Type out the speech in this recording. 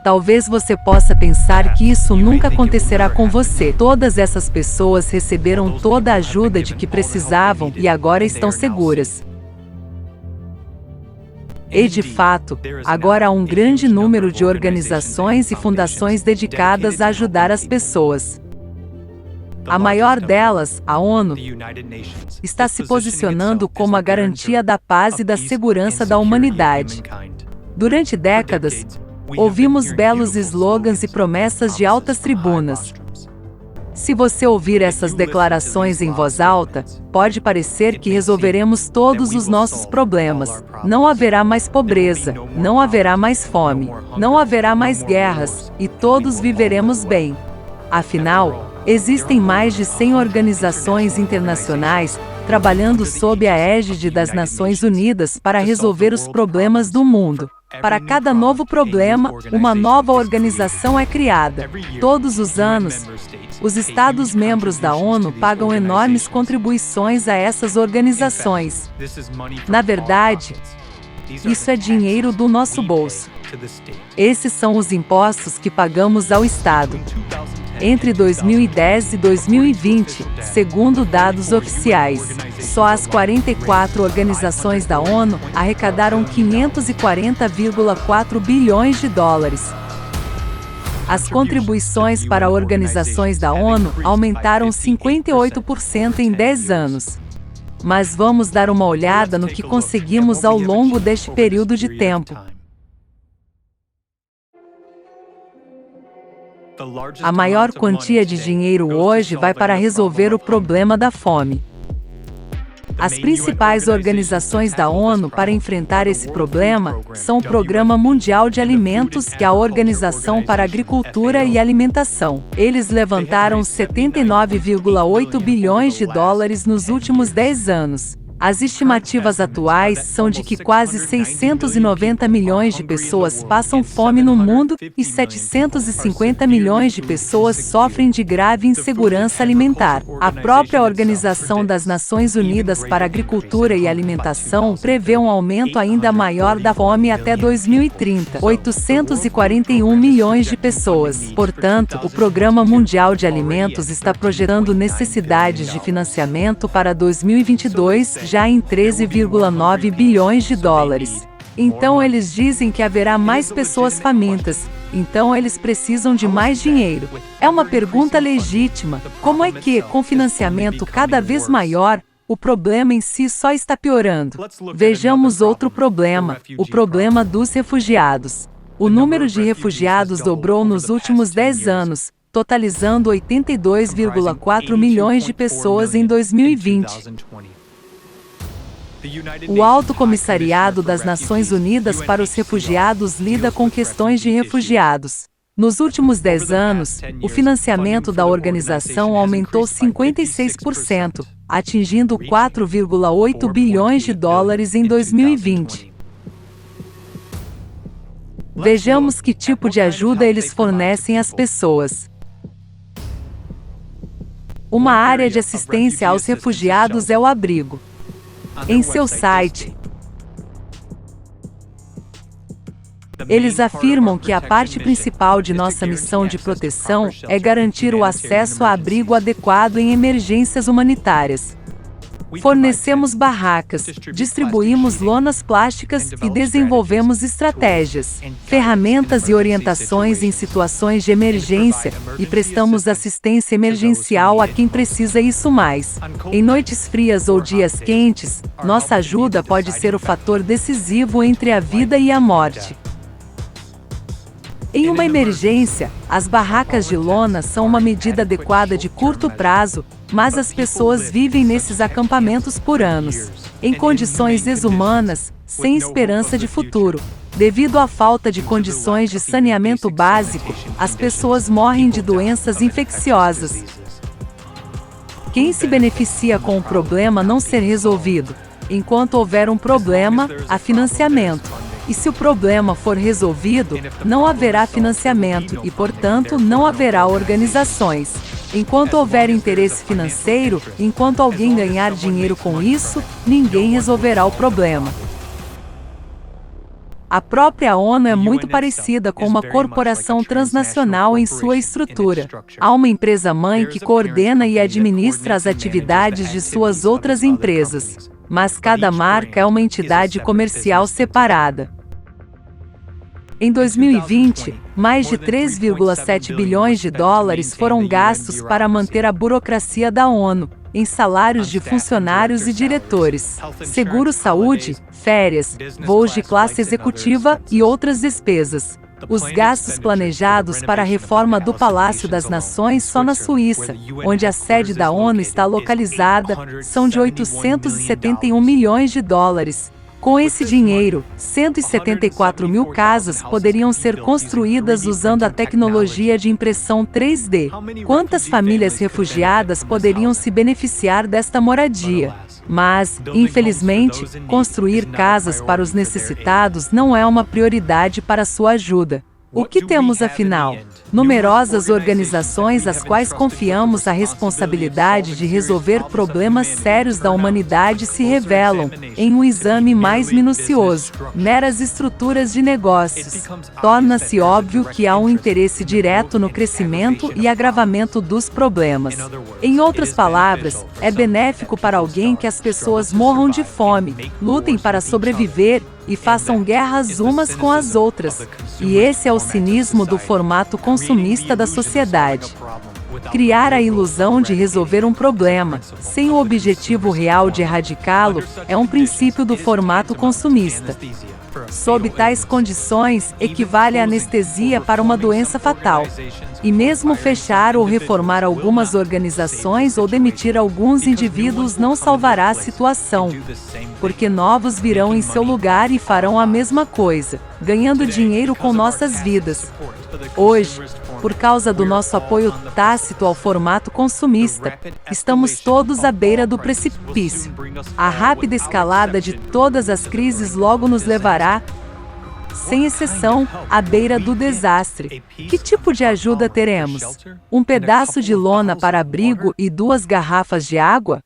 Talvez você possa pensar que isso nunca acontecerá com você. Todas essas pessoas receberam toda a ajuda de que precisavam e agora estão seguras. E de fato, agora há um grande número de organizações e fundações dedicadas a ajudar as pessoas. A maior delas, a ONU, está se posicionando como a garantia da paz e da segurança da humanidade. Durante décadas, ouvimos belos slogans e promessas de altas tribunas. Se você ouvir essas declarações em voz alta, pode parecer que resolveremos todos os nossos problemas. Não haverá mais pobreza, não haverá mais fome, não haverá mais guerras, e todos viveremos bem. Afinal, existem mais de 100 organizações internacionais trabalhando sob a égide das Nações Unidas para resolver os problemas do mundo. Para cada novo problema, uma nova organização é criada. Todos os anos, os Estados-membros da ONU pagam enormes contribuições a essas organizações. Na verdade, isso é dinheiro do nosso bolso. Esses são os impostos que pagamos ao Estado. Entre 2010 e 2020, segundo dados oficiais, só as 44 organizações da ONU arrecadaram 540,4 bilhões de dólares. As contribuições para organizações da ONU aumentaram 58% em 10 anos. Mas vamos dar uma olhada no que conseguimos ao longo deste período de tempo. A maior quantia de dinheiro hoje vai para resolver o problema da fome. As principais organizações da ONU para enfrentar esse problema são o Programa Mundial de Alimentos e a Organização para a Agricultura e Alimentação. Eles levantaram 79,8 bilhões de dólares nos últimos 10 anos. As estimativas atuais são de que quase 690 milhões de pessoas passam fome no mundo e 750 milhões de pessoas sofrem de grave insegurança alimentar. A própria Organização das Nações Unidas para a Agricultura e Alimentação prevê um aumento ainda maior da fome até 2030, 841 milhões de pessoas. Portanto, o Programa Mundial de Alimentos está projetando necessidades de financiamento para 2022 já em 13,9 bilhões de dólares. Então eles dizem que haverá mais pessoas famintas, então eles precisam de mais dinheiro. É uma pergunta legítima. Como é que, com financiamento cada vez maior, o problema em si só está piorando? Vejamos outro problema, o problema dos refugiados. O número de refugiados dobrou nos últimos 10 anos, totalizando 82,4 milhões de pessoas em 2020. O Alto Comissariado das Nações Unidas para os Refugiados lida com questões de refugiados. Nos últimos 10 anos, o financiamento da organização aumentou 56%, atingindo 4,8 bilhões de dólares em 2020. Vejamos que tipo de ajuda eles fornecem às pessoas. Uma área de assistência aos refugiados é o abrigo. Em seu site, eles afirmam que a parte principal de nossa missão de proteção é garantir o acesso a abrigo adequado em emergências humanitárias. Fornecemos barracas, distribuímos lonas plásticas e desenvolvemos estratégias, ferramentas e orientações em situações de emergência, e prestamos assistência emergencial a quem precisa isso mais. Em noites frias ou dias quentes, nossa ajuda pode ser o fator decisivo entre a vida e a morte. Em uma emergência, as barracas de lona são uma medida adequada de curto prazo, mas as pessoas vivem nesses acampamentos por anos, em condições desumanas, sem esperança de futuro. Devido à falta de condições de saneamento básico, as pessoas morrem de doenças infecciosas. Quem se beneficia com o problema não ser resolvido? Enquanto houver um problema, há financiamento. E se o problema for resolvido, não haverá financiamento e, portanto, não haverá organizações. Enquanto houver interesse financeiro, enquanto alguém ganhar dinheiro com isso, ninguém resolverá o problema. A própria ONU é muito parecida com uma corporação transnacional em sua estrutura. Há uma empresa-mãe que coordena e administra as atividades de suas outras empresas, mas cada marca é uma entidade comercial separada. Em 2020, mais de 3,7 bilhões de dólares foram gastos para manter a burocracia da ONU, em salários de funcionários e diretores, seguro-saúde, férias, voos de classe executiva e outras despesas. Os gastos planejados para a reforma do Palácio das Nações só na Suíça, onde a sede da ONU está localizada, são de 871 milhões de dólares. Com esse dinheiro, 174 mil casas poderiam ser construídas usando a tecnologia de impressão 3D. Quantas famílias refugiadas poderiam se beneficiar desta moradia? Mas, infelizmente, construir casas para os necessitados não é uma prioridade para sua ajuda. O que temos afinal? Numerosas organizações às quais confiamos a responsabilidade de resolver problemas sérios da humanidade se revelam, em um exame mais minucioso, meras estruturas de negócios. Torna-se óbvio que há um interesse direto no crescimento e agravamento dos problemas. Em outras palavras, é benéfico para alguém que as pessoas morram de fome, lutem para sobreviver e façam guerras umas com as outras. E esse é o cinismo do formato consumista da sociedade. Criar a ilusão de resolver um problema, sem o objetivo real de erradicá-lo, é um princípio do formato consumista. Sob tais condições, equivale a anestesia para uma doença fatal. E mesmo fechar ou reformar algumas organizações ou demitir alguns indivíduos não salvará a situação, porque novos virão em seu lugar e farão a mesma coisa, ganhando dinheiro com nossas vidas. Hoje, por causa do nosso apoio tácito ao formato consumista, estamos todos à beira do precipício. A rápida escalada de todas as crises logo nos levará, sem exceção, à beira do desastre. Que tipo de ajuda teremos? Um pedaço de lona para abrigo e 2 garrafas de água?